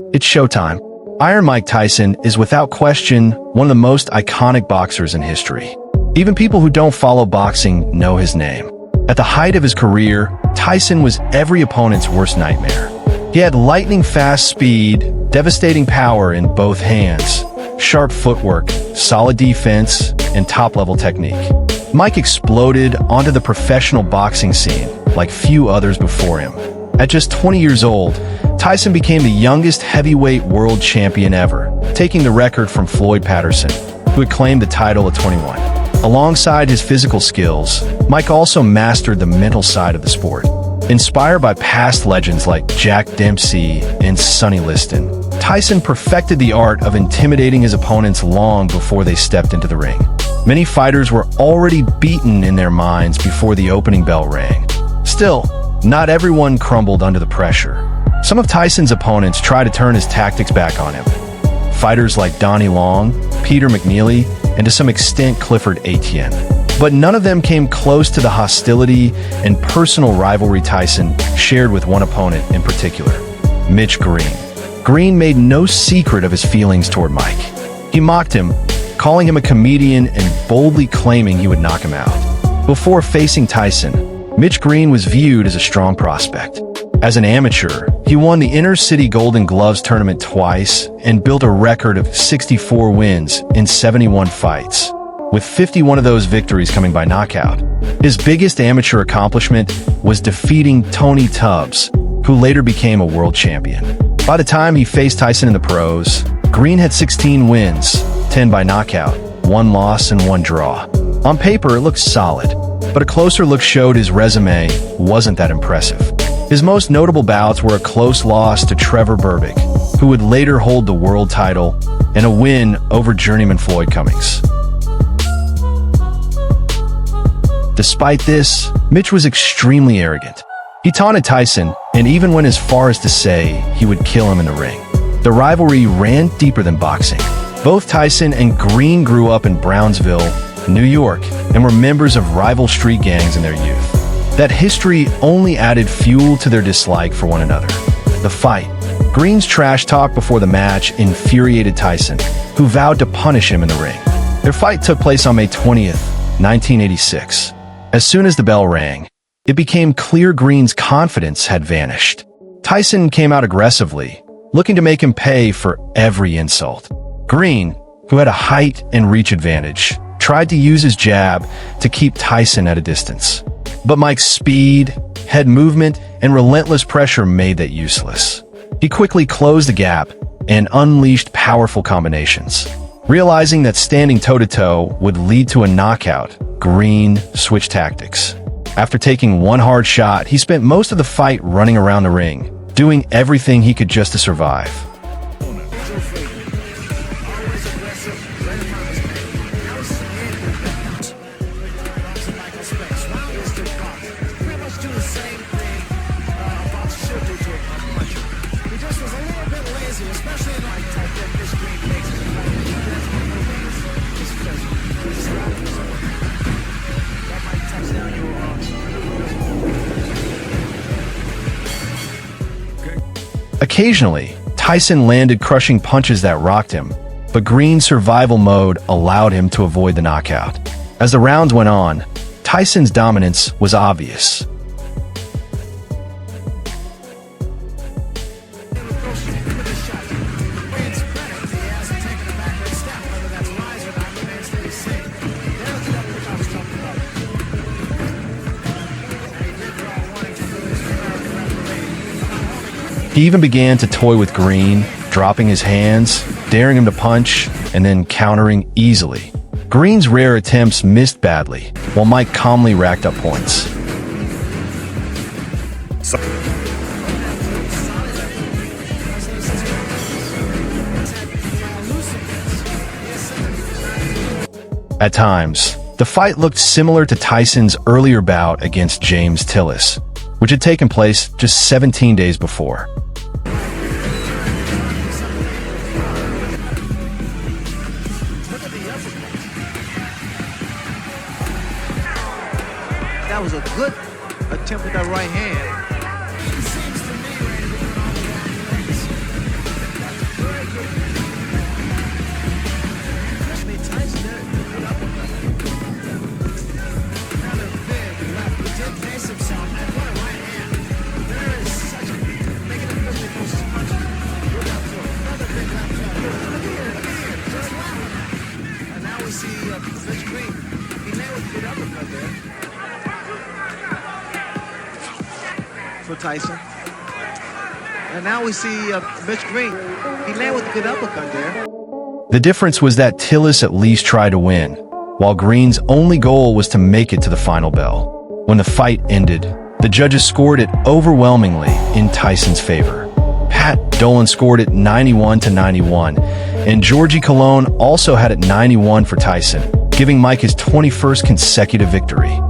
It's showtime. Iron Mike Tyson is without question one of the most iconic boxers in history. Even people who don't follow boxing know his name. At the height of his career, Tyson was every opponent's worst nightmare. He had lightning-fast speed, devastating power in both hands, sharp footwork, solid defense, and top-level technique. Mike exploded onto the professional boxing scene like few others before him. At just 20 years old, Tyson became the youngest heavyweight world champion ever, taking the record from Floyd Patterson, who had claimed the title at 21. Alongside his physical skills, Mike also mastered the mental side of the sport. Inspired by past legends like Jack Dempsey and Sonny Liston, Tyson perfected the art of intimidating his opponents long before they stepped into the ring. Many fighters were already beaten in their minds before the opening bell rang. Still, not everyone crumbled under the pressure. Some of Tyson's opponents tried to turn his tactics back on him. Fighters like Donnie Long, Peter McNeely, and to some extent Clifford Etienne. But none of them came close to the hostility and personal rivalry Tyson shared with one opponent in particular, Mitch Green. Green made no secret of his feelings toward Mike. He mocked him, calling him a comedian and boldly claiming he would knock him out. Before facing Tyson, Mitch Green was viewed as a strong prospect. As an amateur, he won the Inner City Golden Gloves tournament twice and built a record of 64 wins in 71 fights, with 51 of those victories coming by knockout. His biggest amateur accomplishment was defeating Tony Tubbs, who later became a world champion. By the time he faced Tyson in the pros, Green had 16 wins, 10 by knockout, 1 loss and 1 draw. On paper, it looked solid, but a closer look showed his resume wasn't that impressive. His most notable bouts were a close loss to Trevor Berbick, who would later hold the world title, and a win over journeyman Floyd Cummings. Despite this, Mitch was extremely arrogant. He taunted Tyson and even went as far as to say he would kill him in the ring. The rivalry ran deeper than boxing. Both Tyson and Green grew up in Brownsville, New York, and were members of rival street gangs in their youth. That history only added fuel to their dislike for one another. The fight. Green's trash talk before the match infuriated Tyson, who vowed to punish him in the ring. Their fight took place on May 20th, 1986. As soon as the bell rang, it became clear Green's confidence had vanished. Tyson came out aggressively, looking to make him pay for every insult. Green, who had a height and reach advantage, tried to use his jab to keep Tyson at a distance. But Mike's speed, head movement, and relentless pressure made that useless. He quickly closed the gap and unleashed powerful combinations. Realizing that standing toe-to-toe would lead to a knockout, Green switched tactics. After taking one hard shot, he spent most of the fight running around the ring, doing everything he could just to survive. Occasionally, Tyson landed crushing punches that rocked him, but Green's survival mode allowed him to avoid the knockout. As the rounds went on, Tyson's dominance was obvious. He even began to toy with Green, dropping his hands, daring him to punch, and then countering easily. Green's rare attempts missed badly, while Mike calmly racked up points. At times, the fight looked similar to Tyson's earlier bout against James Tillis, which had taken place just 17 days before. That was a good attempt with that right hand. Tyson. And now we see Mitch Green. He landed with a good uppercut there. The difference was that Tillis at least tried to win, while Green's only goal was to make it to the final bell. When the fight ended, the judges scored it overwhelmingly in Tyson's favor. Pat Dolan scored it 91-91, and Georgie Colon also had it 91 for Tyson, giving Mike his 21st consecutive victory. He's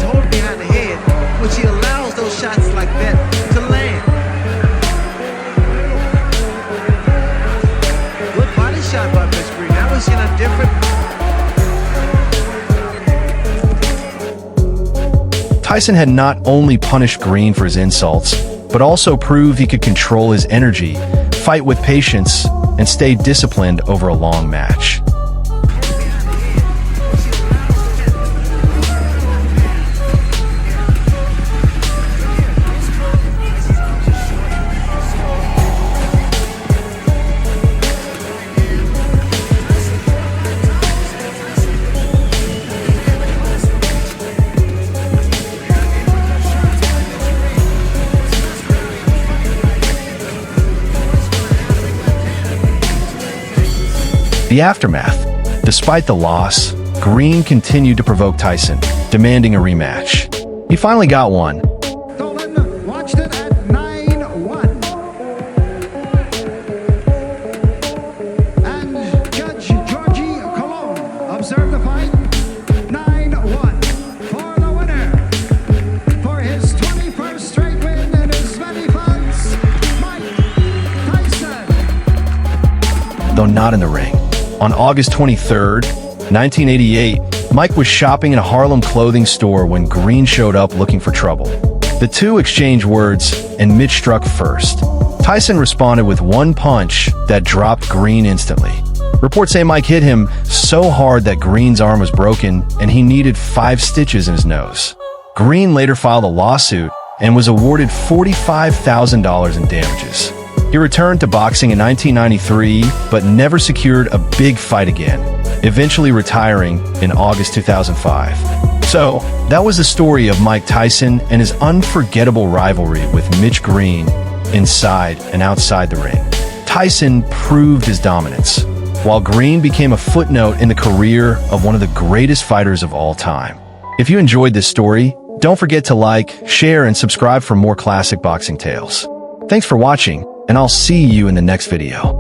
holding behind the head, which he allows those shots like that to land. Good body shot by Mitch Green. Now we're seeing a different... Tyson had not only punished Green for his insults, but also proved he could control his energy, fight with patience, and stay disciplined over a long match. The aftermath. Despite the loss, Green continued to provoke Tyson, demanding a rematch. He finally got one. Dolan watched it at 9-1. And Judge Georgie Colon observed the fight 9-1 for the winner. For his 21st straight win in his many fights, Mike Tyson. Though not in the ring. On August 23, 1988, Mike was shopping in a Harlem clothing store when Green showed up looking for trouble. The two exchanged words, and Mitch struck first. Tyson responded with one punch that dropped Green instantly. Reports say Mike hit him so hard that Green's arm was broken and he needed 5 stitches in his nose. Green later filed a lawsuit and was awarded $45,000 in damages. He returned to boxing in 1993, but never secured a big fight again, eventually retiring in August 2005. So, that was the story of Mike Tyson and his unforgettable rivalry with Mitch Green inside and outside the ring. Tyson proved his dominance, while Green became a footnote in the career of one of the greatest fighters of all time. If you enjoyed this story, don't forget to like, share, and subscribe for more classic boxing tales. Thanks for watching, and I'll see you in the next video.